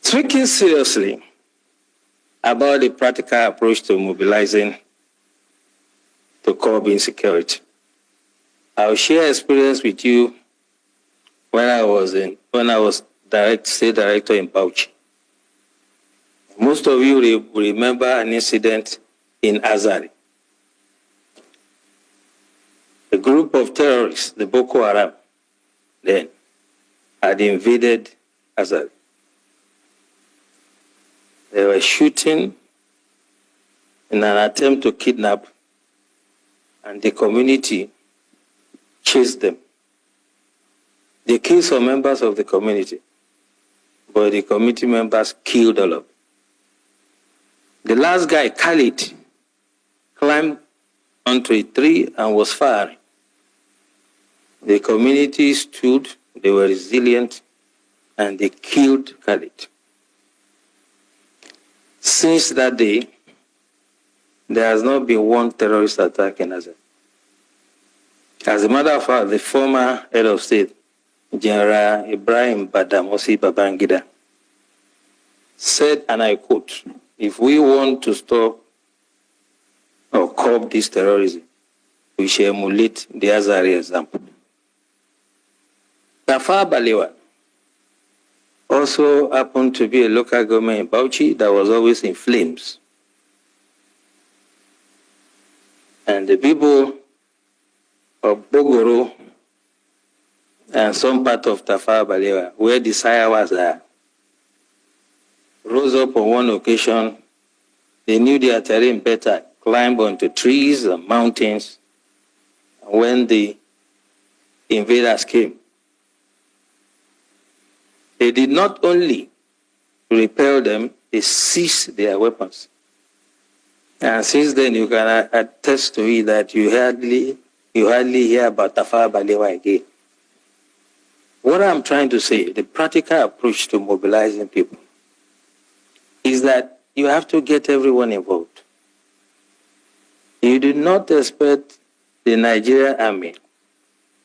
Thinking seriously about the practical approach to mobilizing to curb insecurity, I'll share experience with you when I was state director in Bauchi. Most of you will remember an incident in Azari. A group of terrorists, the Boko Haram, then had invaded Azari. They were shooting in an attempt to kidnap, and the community chased them. They killed some members of the community, but the community members killed all of them. The last guy, Khalid, climbed onto a tree and was firing. The community stood, they were resilient, and they killed Khalid. Since that day, there has not been one terrorist attack in Azari. As a matter of fact, the former head of state, General Ibrahim Badamasi Babangida, said, and I quote, "If we want to stop or curb this terrorism, we shall emulate the Azari example." Tafawa Balewa also happened to be a local government in Bauchi that was always in flames. And the people of Bogoro and some part of Tafawa Balewa, where the Sayawas are, rose up on one occasion. They knew their terrain better, climbed onto trees and mountains. And when the invaders came, they did not only repel them, they seized their weapons. And since then, you can attest to it that you hardly hear about Tafawa Balewa again. What I'm trying to say, the practical approach to mobilizing people, is that you have to get everyone involved. You do not expect the Nigerian Army,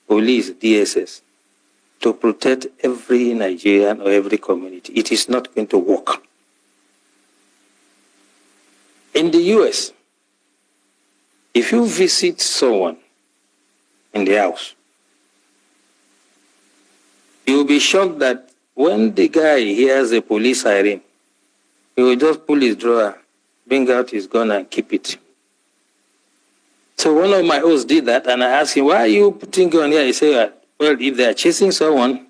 police, DSS, to protect every Nigerian or every community. It is not going to work. In the US, if you visit someone in the house, you'll be shocked that when the guy hears a police siren, he will just pull his drawer, bring out his gun and keep it. So one of my hosts did that, and I asked him, "Why are you putting gun here?" He said, "Well, if they are chasing someone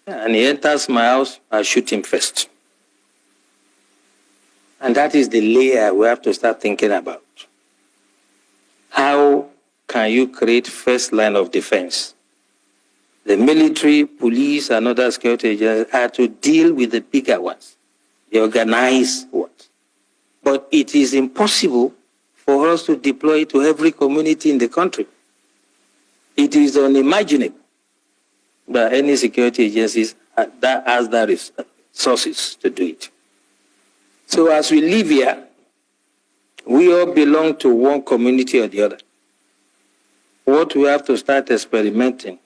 and he enters my house, I'll shoot him first." And that is the layer we have to start thinking about. How can you create first line of defense? The military, police, and other security agencies are to deal with the bigger ones, the organized ones. But it is impossible for us to deploy to every community in the country. It is unimaginable that any security agencies that has the resources to do it. So as we live here, we all belong to one community or the other. What we have to start experimenting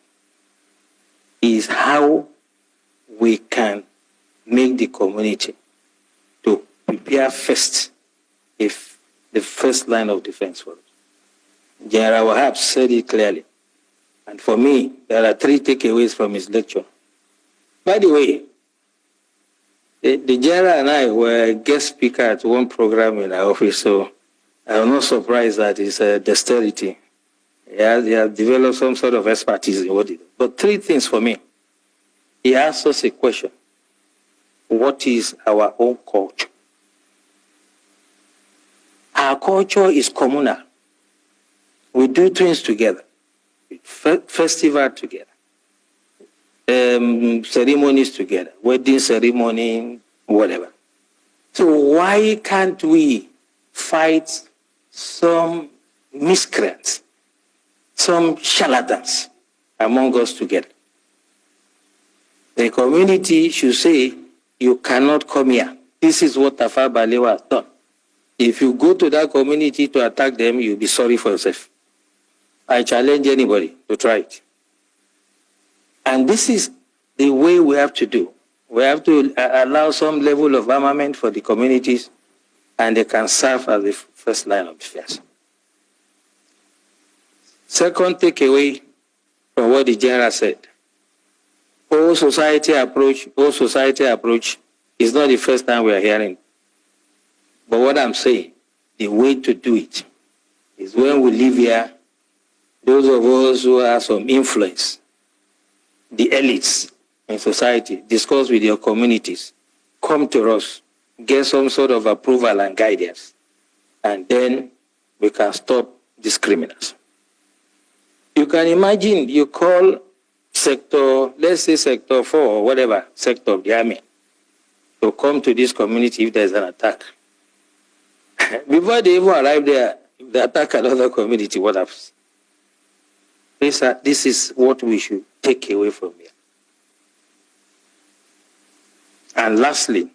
is how we can make the community to prepare first, if the first line of defense for us. General Wahab said it clearly. And for me, there are 3 takeaways from his lecture. By the way, the general and I were guest speaker at one program in our office, so I'm not surprised that his dexterity. He has developed some sort of expertise in what he does. But 3 things for me. He asked us a question. What is our own culture? Our culture is communal. We do things together. Festival together. Ceremonies together. Wedding ceremony, whatever. So why can't we fight some miscreants, some charlatans among us together? The community should say, "You cannot come here. This is what Tafawa Balewa has done. If you go to that community to attack them, you'll be sorry for yourself." I challenge anybody to try it. And this is the way we have to do. We have to allow some level of armament for the communities, and they can serve as the first line of defense. Second takeaway from what the general said, whole society approach is not the first time we are hearing. But what I'm saying, the way to do it is when we live here, those of us who have some influence, the elites in society, discuss with your communities, come to us, get some sort of approval and guidance, and then we can stop these criminals. You can imagine you call sector, let's say sector 4 or whatever, sector of the army, to come to this community if there's an attack. Before they even arrive there, if they attack another community, what happens? This is what we should take away from here. And lastly,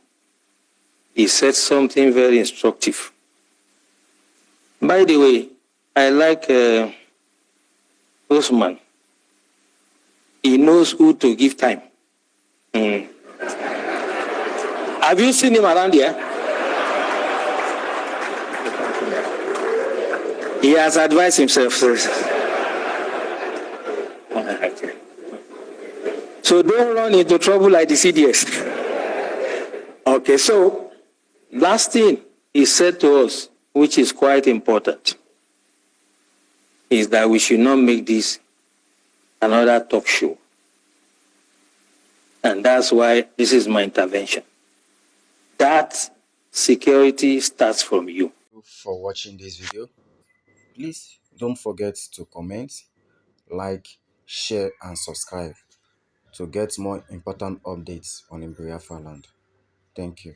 he said something very instructive. By the way, I like Osman. He knows who to give time. Have you seen him around here? He has advised himself. So don't run into trouble like the CDS. Okay, so last thing he said to us, which is quite important, is that we should not make this another talk show. And that's why this is my intervention. That security starts from you. For watching this video, please don't forget to comment, like, share and subscribe to get more important updates on Biafra land. Thank you.